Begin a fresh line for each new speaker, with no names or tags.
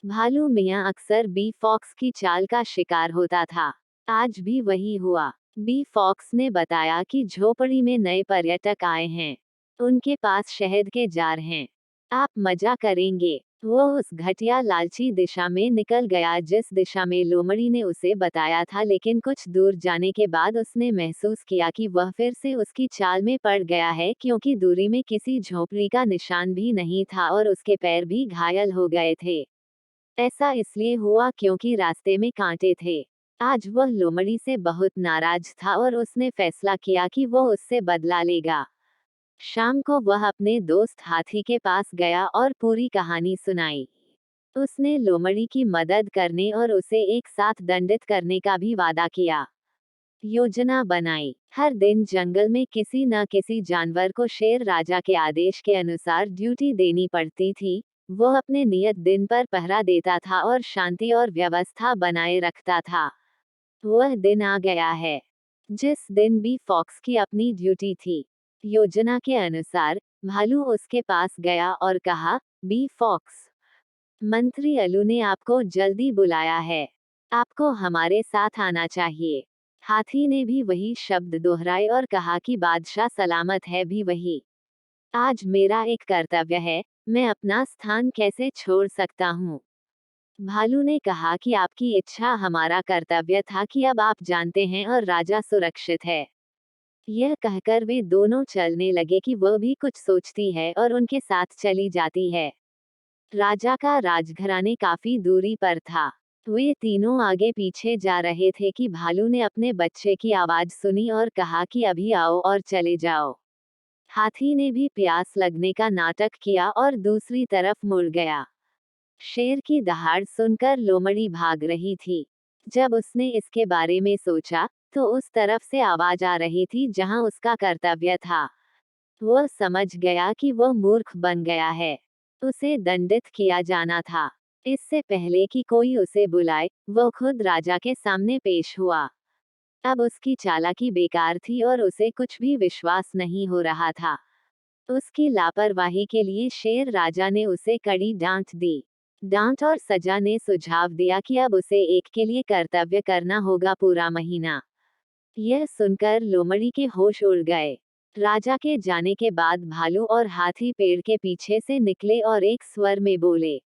भालू मियाँ अक्सर बी फॉक्स की चाल का शिकार होता था। आज भी वही हुआ। बी फॉक्स ने बताया कि झोपड़ी में नए पर्यटक आए हैं। उनके पास शहद के जार हैं। आप मजा करेंगे। वो उस घटिया लालची दिशा में निकल गया जिस दिशा में लोमड़ी ने उसे बताया था, लेकिन कुछ दूर जाने के बाद उसने महसूस किया कि वह फिर से उसकी चाल में पड़ गया है, क्योंकि दूरी में किसी झोपड़ी का निशान भी नहीं था और उसके पैर भी घायल हो गए थे। ऐसा इसलिए हुआ क्योंकि रास्ते में कांटे थे। आज वह लोमड़ी से बहुत नाराज था और उसने फैसला किया कि वो उससे बदला लेगा। शाम को वह अपने दोस्त हाथी के पास गया और पूरी कहानी सुनाई। उसने लोमड़ी की मदद करने और उसे एक साथ दंडित करने का भी वादा किया। योजना बनाई। हर दिन जंगल में किसी न किसी जानवर को शेर राजा के आदेश के अनुसार ड्यूटी देनी पड़ती थी। वो अपने नियत दिन पर पहरा देता था और शांति और व्यवस्था बनाए रखता था। वह दिन आ गया है जिस दिन बी फॉक्स की अपनी ड्यूटी थी। योजना के अनुसार भालू उसके पास गया और कहा, बी फॉक्स, मंत्री अलू ने आपको जल्दी बुलाया है। आपको हमारे साथ आना चाहिए। हाथी ने भी वही शब्द दोहराए और कहा कि बादशाह सलामत है भी वही। आज मेरा एक कर्तव्य है, मैं अपना स्थान कैसे छोड़ सकता हूँ। भालू ने कहा कि आपकी इच्छा हमारा कर्तव्य था कि अब आप जानते हैं और राजा सुरक्षित है। यह कहकर वे दोनों चलने लगे कि वह भी कुछ सोचती है और उनके साथ चली जाती है। राजा का राजघराने काफी दूरी पर था। वे तीनों आगे पीछे जा रहे थे कि भालू ने अपने बच्चे की आवाज सुनी और कहा कि अभी आओ और चले जाओ। हाथी ने भी प्यास लगने का नाटक किया और दूसरी तरफ मुड़ गया। शेर की दहाड़ सुनकर लोमड़ी भाग रही थी। जब उसने इसके बारे में सोचा, तो उस तरफ से आवाज आ रही थी जहां उसका कर्तव्य था। वह समझ गया कि वह मूर्ख बन गया है। उसे दंडित किया जाना था। इससे पहले कि कोई उसे बुलाए, वह खुद राजा के सामने पेश हुआ। अब उसकी चालाकी बेकार थी और उसे कुछ भी विश्वास नहीं हो रहा था। उसकी लापरवाही के लिए शेर राजा ने उसे कड़ी डांट दी। डांट और सजा ने सुझाव दिया कि अब उसे एक के लिए कर्तव्य करना होगा पूरा महीना। यह सुनकर लोमड़ी के होश उड़ गए। राजा के जाने के बाद भालू और हाथी पेड़ के पीछे से निकले और एक स्वर में बोले,